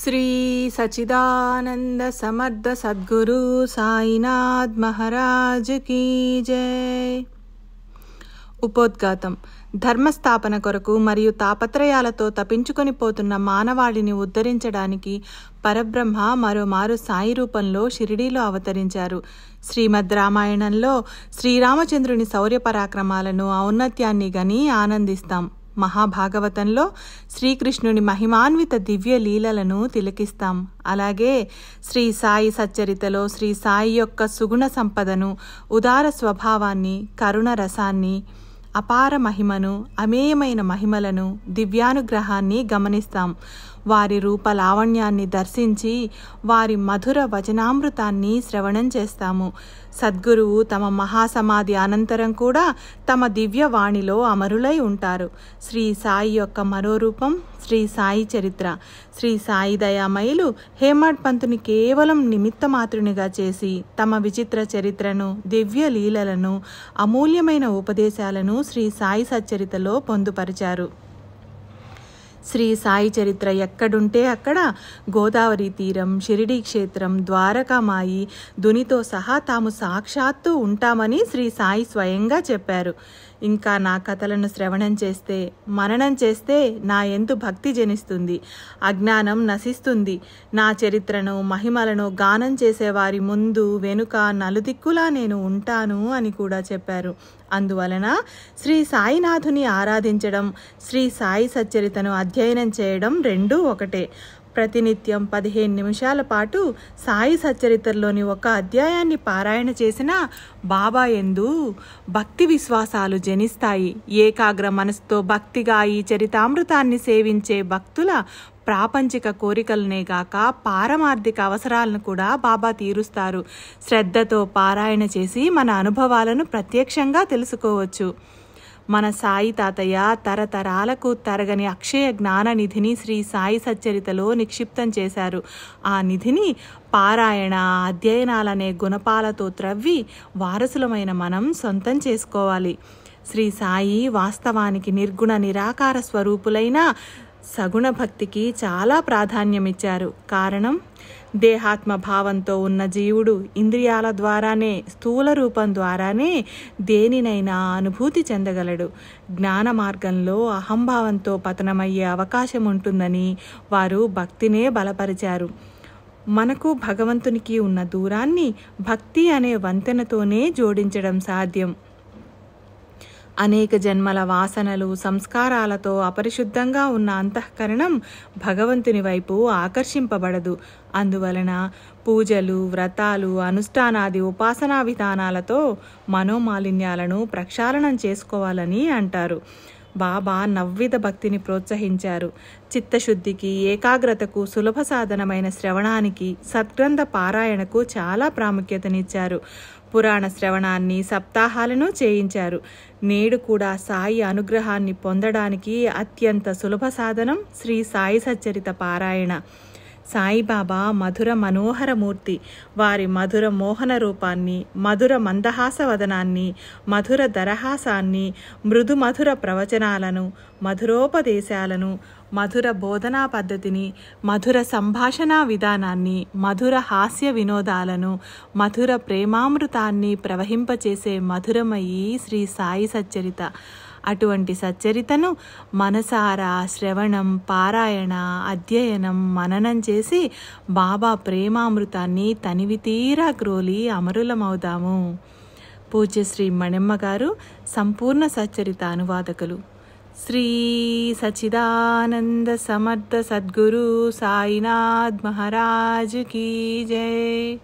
శ్రీ సచ్చిదానంద సమర్థ సద్గురు సాయినాథ్ మహారాజ్ కీ జై. ఉపోద్ఘాతం. ధర్మస్థాపన కొరకు మరియు తాపత్రయాలతో తపించుకొని పోతున్న మానవాళిని ఉద్ధరించడానికి పరబ్రహ్మ మరోమారు సాయి రూపంలో షిరిడీలో అవతరించారు. శ్రీమద్ రామాయణంలో శ్రీరామచంద్రుని శౌర్య పరాక్రమాలను, ఔన్నత్యాన్ని గని ఆనందిస్తాం. మహాభాగవతంలో శ్రీకృష్ణుని మహిమాన్విత దివ్య లీలలను తిలకిస్తాం. అలాగే శ్రీ సాయి సచ్చరితలో శ్రీ సాయి యొక్క సుగుణ సంపదను, ఉదార స్వభావాన్ని, కరుణ రసాన్ని, అపార మహిమను, అమేయమైన మహిమలను, దివ్యానుగ్రహాన్ని గమనిస్తాం. వారి రూప లావణ్యాన్ని దర్శించి వారి మధుర వచనామృతాన్ని శ్రవణం చేస్తాము. సద్గురువు తమ మహాసమాధి అనంతరం కూడా తమ దివ్యవాణిలో అమరులై ఉంటారు. శ్రీ సాయి యొక్క మరో రూపం శ్రీ సాయి చరిత్ర. శ్రీ సాయి దయామయులు హేమాడ్ పంతుని కేవలం నిమిత్త మాత్రునిగా చేసి తమ విచిత్ర చరిత్రను, దివ్య లీలలను, అమూల్యమైన ఉపదేశాలను శ్రీ సాయి సచ్చరితలో పొందుపరిచారు. శ్రీ సాయి చరిత్ర ఎక్కడుంటే అక్కడ గోదావరి తీరం, షిరిడీ క్షేత్రం, ద్వారకామాయి, దునితో సహా తాము సాక్షాత్తు ఉంటామని శ్రీ సాయి స్వయంగా చెప్పారు. ఇంకా నా కథలను శ్రవణం చేస్తే, మననం చేస్తే నా యందు భక్తి జనిస్తుంది, అజ్ఞానం నశిస్తుంది. నా చరిత్రను, మహిమలను గానం చేసేవారి ముందు వెనుక నలుదిక్కులా నేను ఉంటాను అని కూడా చెప్పారు. అందువలన శ్రీ సాయినాథుని ఆరాధించడం, శ్రీ సాయి సచ్చరితను అధ్యయనం చేయడం రెండూ ఒకటే. ప్రతినిత్యం 15 నిమిషాల పాటు సాయి సచ్చరితలోని ఒక అధ్యాయాన్ని పారాయణ చేసిన బాబా యందు భక్తి విశ్వాసాలు జనిస్తాయి. ఏకాగ్ర మనసుతో భక్తిగా ఈ చరితామృతాన్ని సేవించే భక్తుల ప్రాపంచిక కోరికలనే గాక పారమార్థిక అవసరాలను కూడా బాబా తీరుస్తారు. శ్రద్ధతో పారాయణ చేసి మన అనుభవాలను ప్రత్యక్షంగా తెలుసుకోవచ్చు. మన సాయి తాతయ్య తరతరాలకు తరగని అక్షయ జ్ఞాన నిధిని శ్రీ సాయి సచ్చరితలో నిక్షిప్తం చేశారు. ఆ నిధిని పారాయణ, అధ్యయనాలనే గుణపాలతో త్రవ్వి వారసులమైన మనం సొంతం చేసుకోవాలి. శ్రీ సాయి వాస్తవానికి నిర్గుణ నిరాకార స్వరూపులైన సగుణ భక్తికి చాలా ప్రాధాన్యమిచ్చారు. కారణం, దేహాత్మ భావంతో ఉన్న జీవుడు ఇంద్రియాల ద్వారానే, స్థూల రూపం ద్వారానే దేనినైనా అనుభూతి చెందగలడు. జ్ఞాన మార్గంలో అహంభావంతో పతనమయ్యే అవకాశం ఉంటుందని వారు భక్తినే బలపరిచారు. మనకు భగవంతునికి ఉన్న దూరాన్ని భక్తి అనే వంతెనతోనే జోడించడం సాధ్యం. అనేక జన్మల వాసనలు, సంస్కారాలతో అపరిశుద్ధంగా ఉన్న అంతఃకరణం భగవంతుని వైపు ఆకర్షింపబడదు. అందువలన పూజలు, వ్రతాలు, అనుష్ఠానాది ఉపాసనా విధానాలతో మనోమాలిన్యాలను ప్రక్షాళనం చేసుకోవాలని అంటారు. బాబా నవ్విధ భక్తిని ప్రోత్సహించారు. చిత్తశుద్ధికి, ఏకాగ్రతకు, సులభ సాధనమైన శ్రవణానికి, సద్గ్రంథ పారాయణకు చాలా ప్రాముఖ్యతనిచ్చారు. పురాణ శ్రవణాన్ని, సప్తాహాలను చేయించారు. నేడు కూడా సాయి అనుగ్రహాన్ని పొందడానికి అత్యంత సులభ సాధనం శ్రీ సాయి సచ్చరిత పారాయణ. సాయిబాబా మధుర మనోహర మూర్తి. వారి మధుర మోహన రూపాన్ని, మధుర మందహాస వదనాన్ని, మధుర దరహాసాన్ని, మృదు మధుర ప్రవచనాలను, మధురోపదేశాలను, మధుర బోధనా పద్ధతిని, మధుర సంభాషణా విధానాన్ని, మధుర హాస్య వినోదాలను, మధుర ప్రేమామృతాన్ని ప్రవహింపచేసే మధురమయీ శ్రీ సాయి సచ్చరిత. అటువంటి సచ్చరితను మనసారా శ్రవణం, పారాయణ, అధ్యయనం, మననం చేసి బాబా ప్రేమామృతాన్ని తనివితీరా గ్రోలి అమరులమవుదాము. పూజ్య శ్రీ మణెమ్మ గారు సంపూర్ణ సచ్చరిత అనువాదకులు. శ్రీ సచ్చిదానంద సమర్థ సద్గురు సాయినాథ్ మహారాజ్ కీ జై.